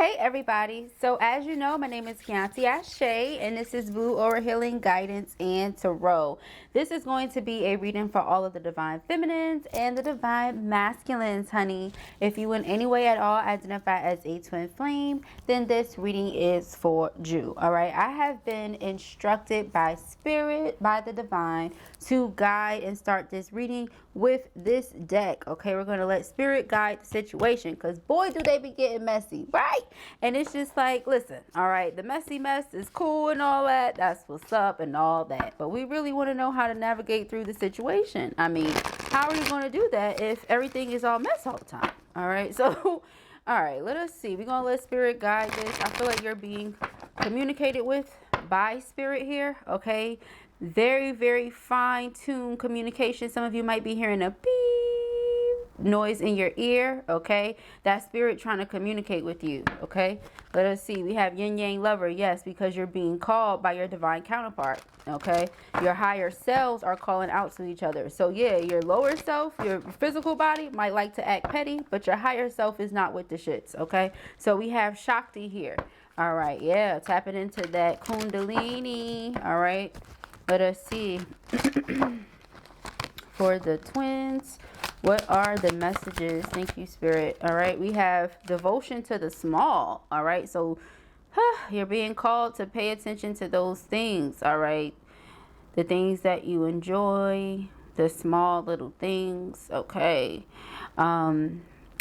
Hey everybody, so as you know, my name is Kianti Ayshea and this is Blue Aura Healing Guidance and Tarot. This is going to be a reading for all of the Divine Feminines and the Divine Masculines, honey. If you in any way at all identify as a twin flame, then this reading is for you, alright? I have been instructed by Spirit, by the Divine, to guide and start this reading with this deck, okay? We're going to let Spirit guide the situation because boy do they be getting messy, right? And it's just like, listen, all right, the messy mess is cool and all that, that's what's up and all that, but we really want to know how to navigate through the situation. I mean, how are you going to do that if everything is all mess all the time? All right, so all right, let us see. We're gonna let Spirit guide this. I feel like you're being communicated with by Spirit here, okay? Very, very fine-tuned communication. Some of you might be hearing a beep noise in your ear, okay? That's Spirit trying to communicate with you, okay? Let us see. We have yin yang lover, yes, because you're being called by your divine counterpart, okay? Your higher selves are calling out to each other. So yeah, your lower self, your physical body might like to act petty, but your higher self is not with the shits, okay? So we have Shakti here. All right, yeah, tapping into that Kundalini. All right, let us see. For the twins, what are the messages? Thank you, Spirit. All right, we have devotion to the small. All right, so you're being called to pay attention to those things. All right, the things that you enjoy, the small little things. Okay,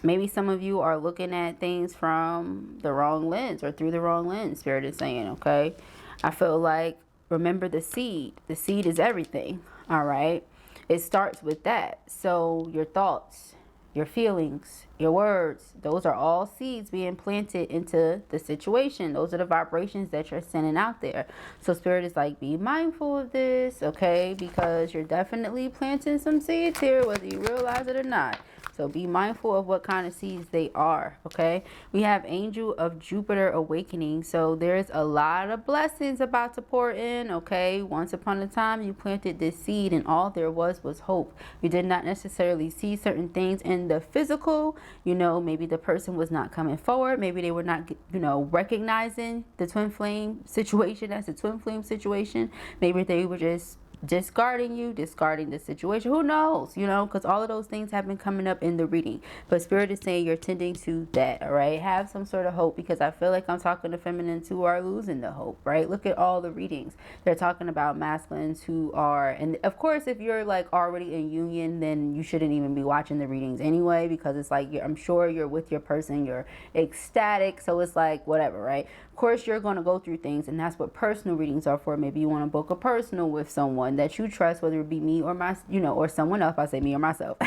maybe some of you are looking at things from the wrong lens or through the wrong lens, Spirit is saying, okay? I feel like, remember the seed. The seed is everything, all right? It starts with that. So your thoughts, your feelings, your words, those are all seeds being planted into the situation. Those are the vibrations that you're sending out there. So Spirit is like, be mindful of this, okay? Because you're definitely planting some seeds here, whether you realize it or not. So be mindful of what kind of seeds they are, okay? We have Angel of Jupiter awakening. So there's a lot of blessings about to pour in, okay? Once upon a time, you planted this seed and all there was hope. You did not necessarily see certain things in the physical. You know, maybe the person was not coming forward. Maybe they were not, you know, recognizing the twin flame situation as a twin flame situation. Maybe they were just discarding you, discarding the situation. Who knows, you know, because all of those things have been coming up in the reading. But Spirit is saying you're tending to that, all right? Have some sort of hope, because I feel like I'm talking to feminines who are losing the hope, right? Look at all the readings. They're talking about masculines who are, and of course, if you're like already in union, then you shouldn't even be watching the readings anyway, because it's like, I'm sure you're with your person, you're ecstatic, so it's like whatever, right? Of course, you're going to go through things, and that's what personal readings are for. Maybe you want to book a personal with someone that you trust, whether it be me or my, you know, or someone else. I say me or myself.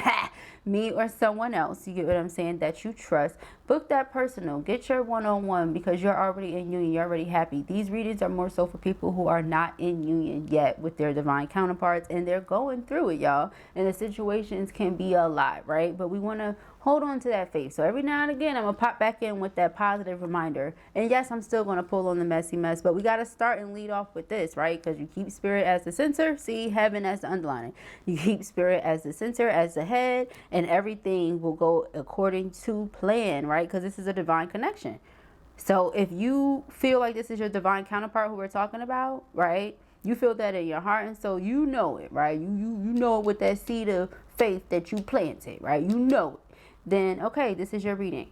Me or someone else, you get what I'm saying, that you trust. Book that personal, get your one-on-one, because you're already in union, you're already happy. These readings are more so for people who are not in union yet with their divine counterparts, and they're going through it, y'all, and the situations can be a lot, right? But we want to hold on to that faith. So every now and again, I'm gonna pop back in with that positive reminder. And yes, I'm still gonna pull on the messy mess, but we gotta start and lead off with this, right? Because you keep Spirit as the center, see heaven as the underlining. You keep Spirit as the center, as the head, and everything will go according to plan, right? Because this is a divine connection. So if you feel like this is your divine counterpart who we're talking about, right? You feel that in your heart and soul, you know it, right? You know it with that seed of faith that you planted, right? You know it. Then okay, this is your reading.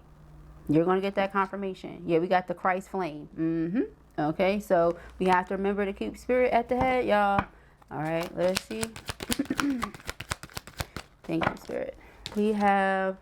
You're going to get that confirmation. Yeah, we got the Christ flame. Okay, so we have to remember to keep Spirit at the head, y'all. All right, let's see. Thank you, Spirit. We have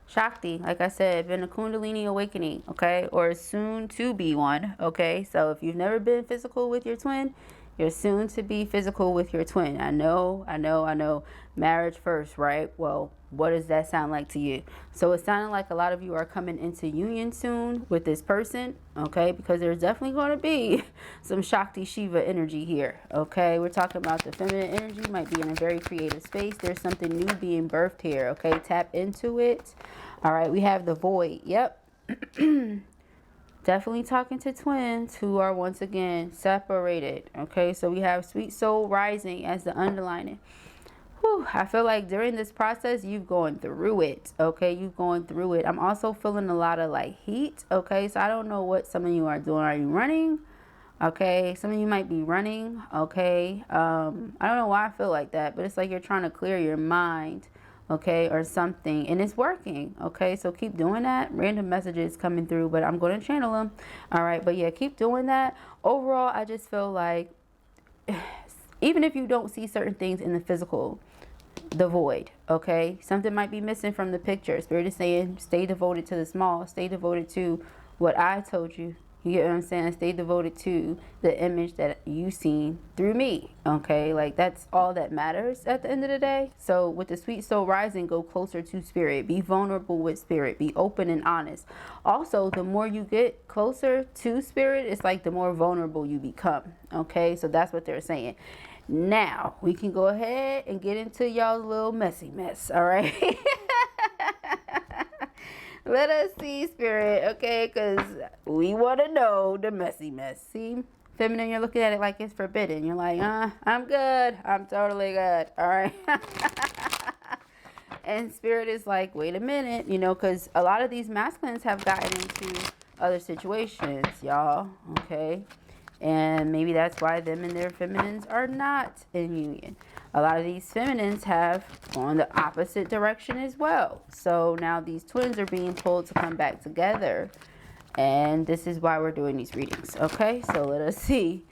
Shakti, like I said, been a Kundalini awakening, okay, or soon to be one, okay? So if you've never been physical with your twin, you're soon to be physical with your twin. I know. Marriage first, right? Well, what does that sound like to you? So it's sounding like a lot of you are coming into union soon with this person, okay? Because there's definitely going to be some Shakti Shiva energy here, okay? We're talking about the feminine energy, might be in a very creative space. There's something new being birthed here, okay? Tap into it. All right, we have the void. Yep. Definitely talking to twins who are once again separated. Okay, so we have sweet soul rising as the underlining. Whew. whew, I feel like during this process, you've going through it, okay? You've going through it. I'm also feeling a lot of like heat, okay? So I don't know what some of you are doing. Are you running? Okay, some of you might be running, okay? I don't know why I feel like that, but it's like you're trying to clear your mind, okay, or something, and it's working, okay? So keep doing that. Random messages coming through, but I'm going to channel them, all right? But yeah, keep doing that. Overall, I just feel like even if you don't see certain things in the physical, the void, okay? Something might be missing from the picture. Spirit is saying, stay devoted to the small. Stay devoted to what I told you. You get what I'm saying? Stay devoted to the image that you seen through me, okay? Like, that's all that matters at the end of the day. So with the sweet soul rising, go closer to spirit. Be vulnerable with spirit. Be open and honest. Also, the more you get closer to spirit, it's like the more vulnerable you become, okay? So that's what they're saying. Now, we can go ahead and get into y'all's little messy mess, all right? Let us see, spirit, okay? Because we want to know the messy mess. See, feminine, you're looking at it like it's forbidden. You're like, I'm good. I'm totally good, all right? And spirit is like, wait a minute, you know, because a lot of these masculines have gotten into other situations, y'all, okay? And maybe that's why them and their feminines are not in union. A lot of these feminines have gone the opposite direction as well. So now these twins are being told to come back together. And this is why we're doing these readings. Okay, so let us see.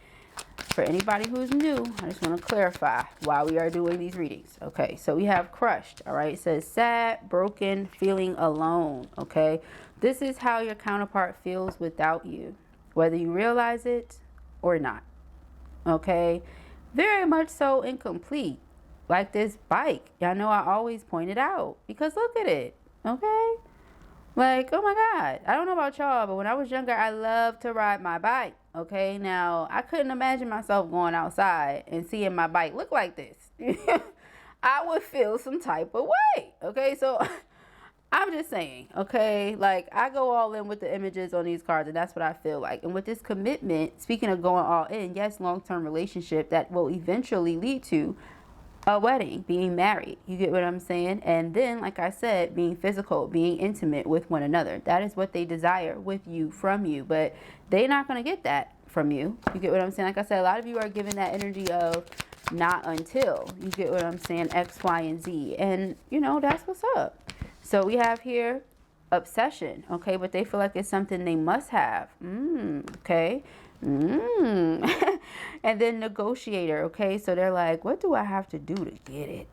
For anybody who's new, I just want to clarify why we are doing these readings. Okay, so we have crushed. All right, it says sad, broken, feeling alone. Okay, this is how your counterpart feels without you, whether you realize it or not. Okay, very much so incomplete, like this bike. Y'all know I always point it out because look at it. Okay, like, oh my God, I don't know about y'all, but when I was younger, I loved to ride my bike. Okay, now I couldn't imagine myself going outside and seeing my bike look like this. I would feel some type of way. Okay, so I'm just saying, okay, like I go all in with the images on these cards, and that's what I feel like. And with this commitment, speaking of going all in, yes, long-term relationship that will eventually lead to a wedding, being married. You get what I'm saying? And then, like I said, being physical, being intimate with one another. That is what they desire with you, from you. But they're not going to get that from you. You get what I'm saying? Like I said, a lot of you are giving that energy of not until. You get what I'm saying? X, Y, and Z. And, you know, that's what's up. So we have here obsession, okay? But they feel like it's something they must have. Okay. And then negotiator, okay? So they're like, what do I have to do to get it?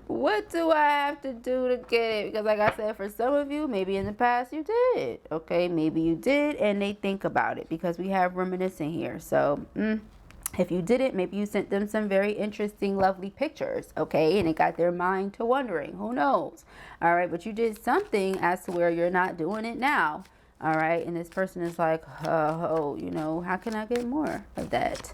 What do I have to do to get it? Because like I said, for some of you, maybe in the past you did, okay? Maybe you did, and they think about it because we have reminiscing here. So, if you didn't, maybe you sent them some very interesting, lovely pictures, okay? And it got their mind to wondering. Who knows? All right, but you did something as to where you're not doing it now. All right, and this person is like, oh, you know, how can I get more of that?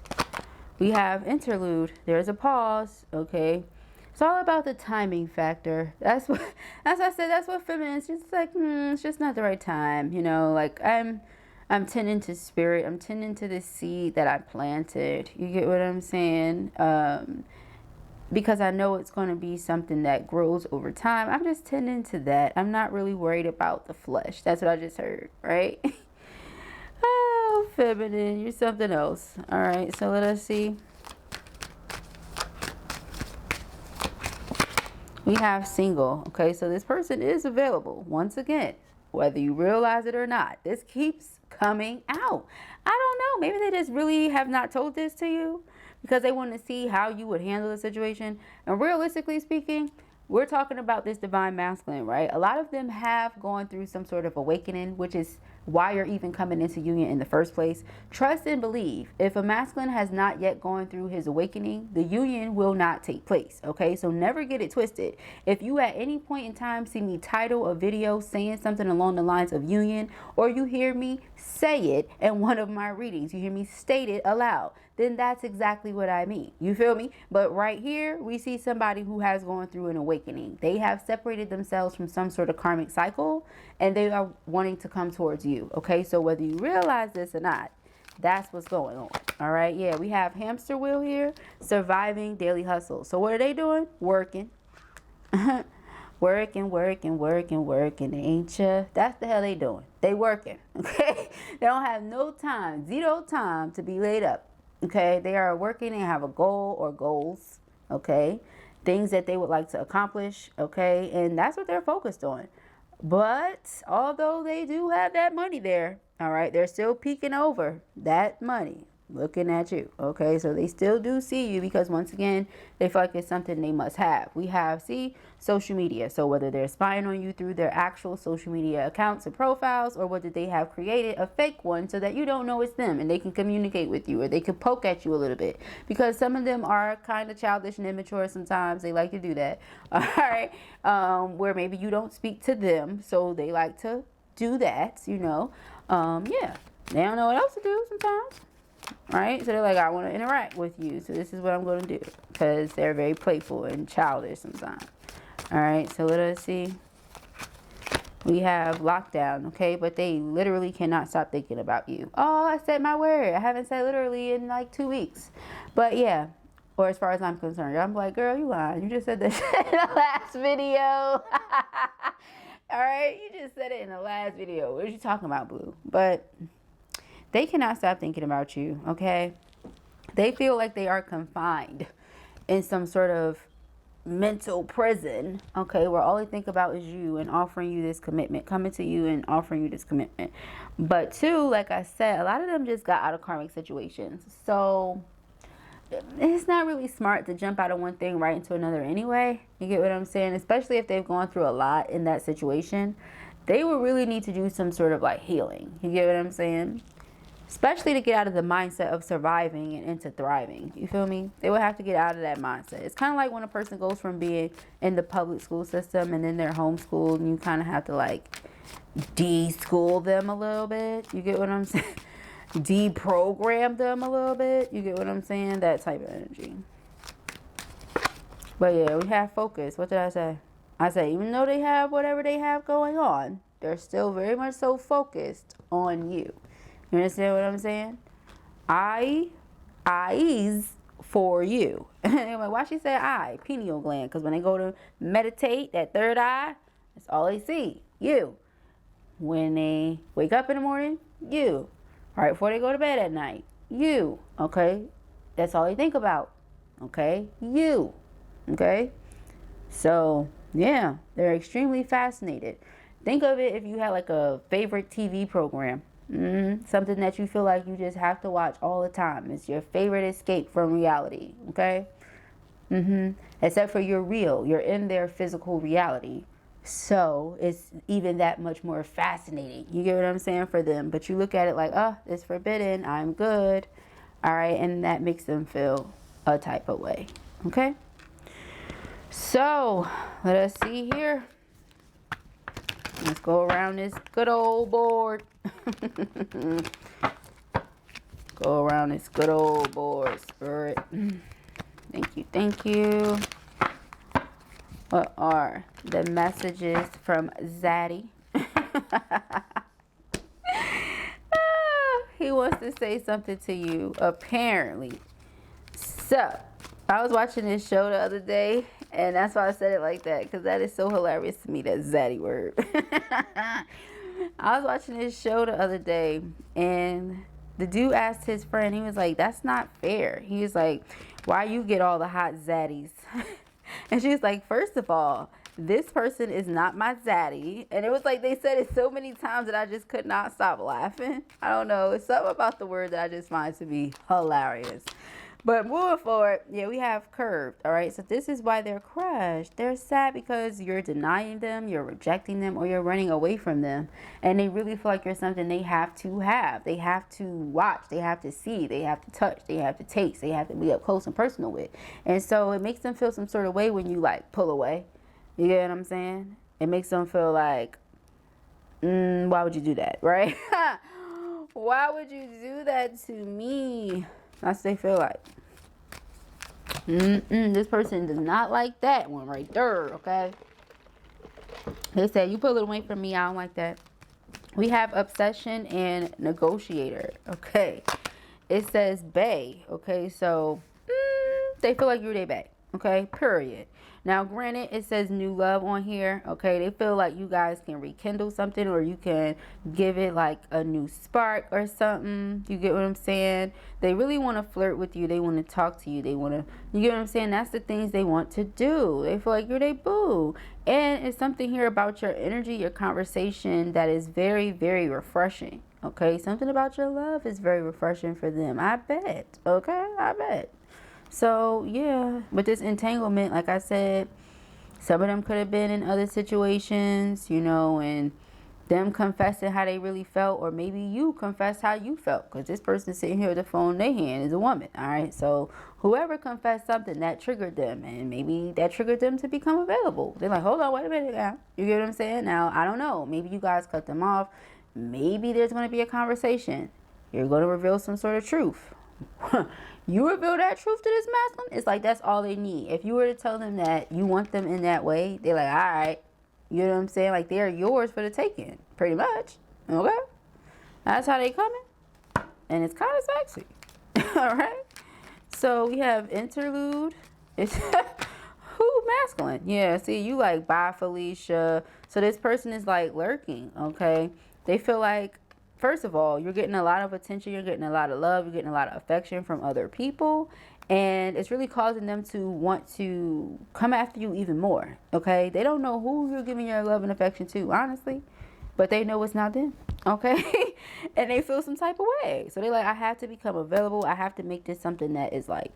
We have interlude. There's a pause, okay? It's all about the timing factor. That's what, as I said, that's what feminine is. Just like, it's just not the right time, you know? Like, I'm tending to spirit. I'm tending to the seed that I planted. You get what I'm saying? Because I know it's going to be something that grows over time. I'm just tending to that. I'm not really worried about the flesh. That's what I just heard, right? Oh, feminine, you're something else. All right, so let us see. We have single. Okay, so this person is available. Once again, whether you realize it or not, this keeps coming out. I don't know. Maybe they just really have not told this to you because they want to see how you would handle the situation. And realistically speaking, we're talking about this divine masculine, right? A lot of them have gone through some sort of awakening, which is why you're even coming into union in the first place. Trust and believe. If a masculine has not yet gone through his awakening, the union will not take place, okay? So never get it twisted. If you at any point in time see me title a video saying something along the lines of union, or you hear me say it in one of my readings, you hear me state it aloud, then that's exactly what I mean. You feel me? But right here, we see somebody who has gone through an awakening. They have separated themselves from some sort of karmic cycle, and they are wanting to come towards you. Okay, so whether you realize this or not, that's what's going on. All right, yeah, we have hamster wheel here, surviving, daily hustle. So what are they doing? Working. working, ain't ya? That's the hell they doing. They working, okay? They don't have no time, zero time to be laid up, okay? They are working and have a goal or goals, okay? Things that they would like to accomplish, okay? And that's what they're focused on. But although they do have that money there, all right, they're still peeking over that money, looking at you, okay? So they still do see you because, once again, they feel like it's something they must have. We have, see, social media. So whether they're spying on you through their actual social media accounts and profiles, or whether they have created a fake one so that you don't know it's them and they can communicate with you, or they can poke at you a little bit, because some of them are kind of childish and immature sometimes. They like to do that, all right? Where maybe you don't speak to them, so they like to do that, you know. Yeah, they don't know what else to do sometimes. Right? So they're like, I want to interact with you, so this is what I'm going to do, because they're very playful and childish sometimes. All right, so let us see. We have lockdown, okay? But they literally cannot stop thinking about you. Oh, I said my word. I haven't said literally in like 2 weeks. But yeah, or as far as I'm concerned, I'm like, girl, you lying. You just said that shit in the last video. All right, you just said it in the last video. What are you talking about, boo? But they cannot stop thinking about you, okay? They feel like they are confined in some sort of mental prison, okay, where all they think about is you and offering you this commitment, coming to you and offering you this commitment. But two, like I said, a lot of them just got out of karmic situations. So it's not really smart to jump out of one thing right into another anyway. You get what I'm saying? Especially if they've gone through a lot in that situation. They will really need to do some sort of like healing. You get what I'm saying? Especially to get out of the mindset of surviving and into thriving. You feel me? They would have to get out of that mindset. It's kind of like when a person goes from being in the public school system and then they're homeschooled, and you kind of have to like de-school them a little bit. You get what I'm saying? Deprogram them a little bit. You get what I'm saying? That type of energy. But yeah, we have focus. What did I say? I say even though they have whatever they have going on, they're still very much so focused on you. You understand what I'm saying? Eyes for you. Anyway, why she say eye? Pineal gland. Because when they go to meditate, that third eye, that's all they see. You. When they wake up in the morning, you. Right before they go to bed at night, you. Okay? That's all they think about. Okay? You. Okay? So, yeah. They're extremely fascinated. Think of it if you had like a favorite TV program. Something that you feel like you just have to watch all the time. It's your favorite escape from reality, okay? Except for you're real. You're in their physical reality. So it's even that much more fascinating. You get what I'm saying, for them. But you look at it like, oh, it's forbidden. I'm good. All right. And that makes them feel a type of way. Okay? So let us see here. Let's go around this good old board. Go around this good old board, Spirit. Thank you, thank you. What are the messages from Zaddy? He wants to say something to you, apparently. So, I was watching this show the other day, and that's why I said it like that, because that is so hilarious to me, that Zaddy word. I was watching this show the other day, and the dude asked his friend, he was like, that's not fair. He was like, why you get all the hot zaddies? And she was like, first of all, this person is not my zaddy. And it was like they said it so many times that I just could not stop laughing. I don't know. It's something about the word that I just find to be hilarious. But moving forward, yeah, we have curved, all right? So this is why they're crushed. They're sad because you're denying them, you're rejecting them, or you're running away from them. And they really feel like you're something they have to have. They have to watch. They have to see. They have to touch. They have to taste. They have to be up close and personal with. And so it makes them feel some sort of way when you, like, pull away. You get what I'm saying? It makes them feel like, why would you do that, right? Why would you do that to me? That's what they feel like. This person does not like that one right there, okay? They said, you put a little away from me. I don't like that. We have obsession and negotiator, okay? it says bae. Okay, so they feel like you're their bae. Okay, period. Now, granted, it says new love on here. Okay, they feel like you guys can rekindle something, or you can give it like a new spark or something. You get what I'm saying? They really want to flirt with you. They want to talk to you. They want to, you get what I'm saying? That's the things they want to do. They feel like you're their boo. And it's something here about your energy, your conversation that is very, very refreshing. Okay, something about your love is very refreshing for them. I bet. Okay, I bet. So, yeah, with this entanglement, like I said, some of them could have been in other situations, you know, and them confessing how they really felt, or maybe you confess how you felt, because this person sitting here with the phone in their hand is a woman, all right? So, whoever confessed something, that triggered them, and maybe that triggered them to become available. They're like, hold on, wait a minute now. You get what I'm saying? Now, I don't know. Maybe you guys cut them off. Maybe there's going to be a conversation. You're going to reveal some sort of truth. You reveal that truth to this masculine, it's like that's all they need. If you were to tell them that you want them in that way, they're like, all right. You know what I'm saying? Like, they're yours for the taking, pretty much. Okay? That's how they coming. And it's kind of sexy. All right? So, we have interlude. It's who masculine? Yeah, see, you like, bye, Felicia. So, this person is, like, lurking, okay? They feel like, first of all, you're getting a lot of attention, you're getting a lot of love, you're getting a lot of affection from other people, and it's really causing them to want to come after you even more, okay? They don't know who you're giving your love and affection to, honestly, but they know it's not them, okay? And they feel some type of way. So they're like, I have to become available. I have to make this something that is like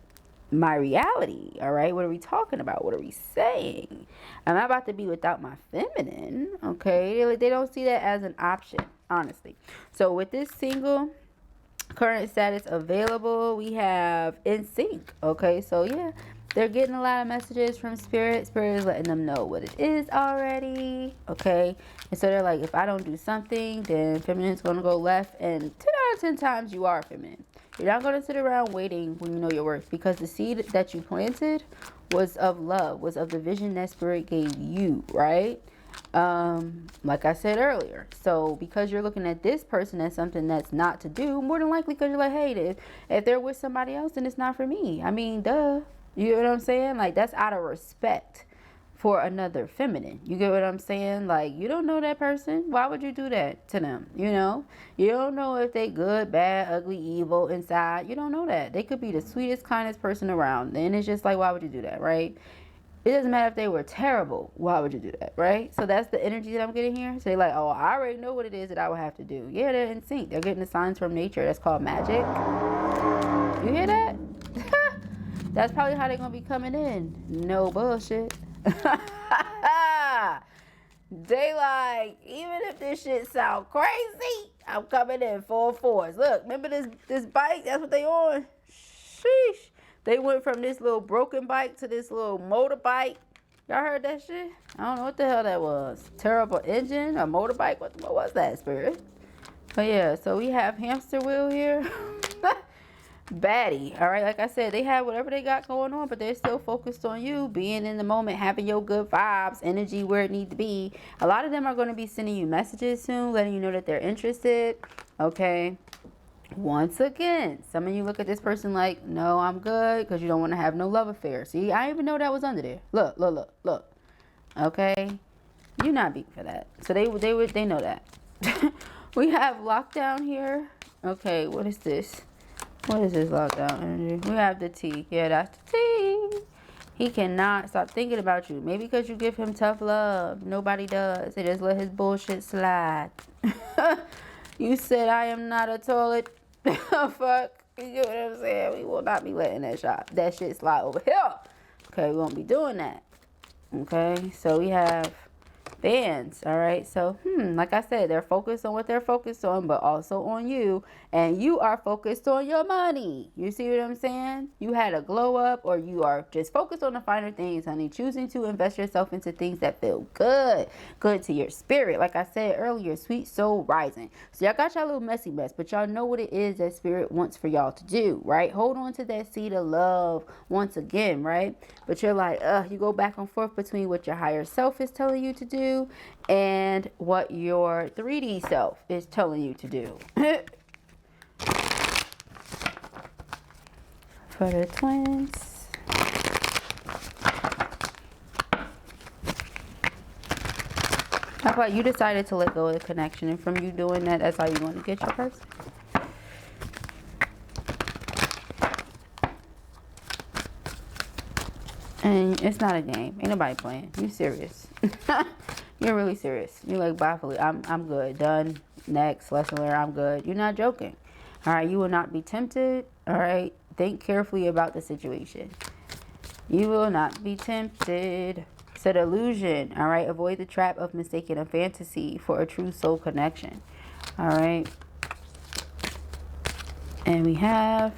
my reality, all right? What are we talking about? What are we saying? I'm not about to be without my feminine, okay? They don't see that as an option, honestly. So with this single, current status available, we have in sync, okay? So yeah, they're getting a lot of messages from spirit. Spirit is letting them know what it is already, okay? And so they're like, if I don't do something, then feminine's going to go left, and 10 out of 10 times you are feminine. You're not going to sit around waiting when you know your worth, because the seed that you planted was of love, was of the vision that spirit gave you, right? Like I said earlier. So because you're looking at this person as something that's not to do, more than likely because you're like, hey, if they're with somebody else, then it's not for me. I mean, duh. You know what I'm saying? Like, that's out of respect for another feminine. You get what I'm saying? Like, you don't know that person. Why would you do that to them? You know? You don't know if they good, bad, ugly, evil inside. You don't know that. They could be the sweetest, kindest person around. And it's just like, why would you do that, right? It doesn't matter if they were terrible. Why would you do that, right? So that's the energy that I'm getting here. So they're like, oh, I already know what it is that I would have to do. Yeah, they're in sync. They're getting the signs from nature. That's called magic. You hear that? That's probably how they're going to be coming in. No bullshit. They like, even if this shit sound crazy, I'm coming in full force. Look, remember this bike? That's what they on. Sheesh. They went from this little broken bike to this little motorbike. Y'all heard that shit? I don't know what the hell that was. Terrible engine, a motorbike. What was that, spirit? But yeah, so we have hamster wheel here. Baddie, all right? Like I said, they have whatever they got going on, but they're still focused on you, being in the moment, having your good vibes, energy where it needs to be. A lot of them are going to be sending you messages soon, letting you know that they're interested, okay? Once again, some of you look at this person like, no, I'm good, because you don't want to have no love affair. See, I didn't even know that was under there. Look. Okay? You're not beating for that. So they know that. We have lockdown here. Okay, what is this? What is this lockdown energy? We have the T. Yeah, that's the T. He cannot stop thinking about you. Maybe because you give him tough love. Nobody does. They just let his bullshit slide. You said I am not a toilet. Fuck. You get what I'm saying? We will not be letting that shit slide over here. Okay, we won't be doing that. Okay, so we have bands, all right? So, like I said, they're focused on what they're focused on, but also on you, and you are focused on your money. You see what I'm saying? You had a glow up, or you are just focused on the finer things, honey, choosing to invest yourself into things that feel good to your spirit. Like I said earlier, sweet soul rising. So y'all got y'all little messy mess, but y'all know what it is that spirit wants for y'all to do, right? Hold on to that seed of love once again, right? But you're like, you go back and forth between what your higher self is telling you to do and what your 3D self is telling you to do. for the twins. How about you decided to let go of the connection, and from you doing that, that's how you want to get your person? And it's not a game. Ain't nobody playing. You serious. You're really serious. You're like, bye, I'm good. Done. Next. Lesson learned. I'm good. You're not joking. All right. You will not be tempted. All right. Think carefully about the situation. You will not be tempted. It's an illusion. All right. Avoid the trap of mistaking a fantasy for a true soul connection. All right. And we have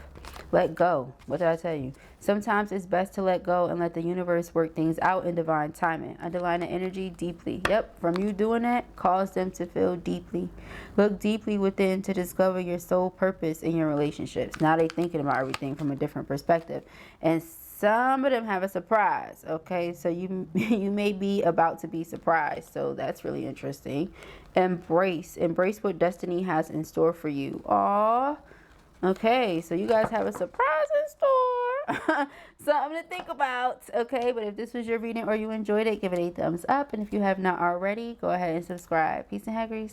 let go. What did I tell you? Sometimes it's best to let go and let the universe work things out in divine timing. Underline the energy deeply. Yep, from you doing that, cause them to feel deeply. Look deeply within to discover your soul purpose in your relationships. Now they thinking about everything from a different perspective. And some of them have a surprise, okay? So you may be about to be surprised. So that's really interesting. Embrace what destiny has in store for you. Aww. Okay, so you guys have a surprise in store. Something to think about, okay? But if this was your reading or you enjoyed it, give it a thumbs up. And if you have not already, go ahead and subscribe. Peace and hair grease.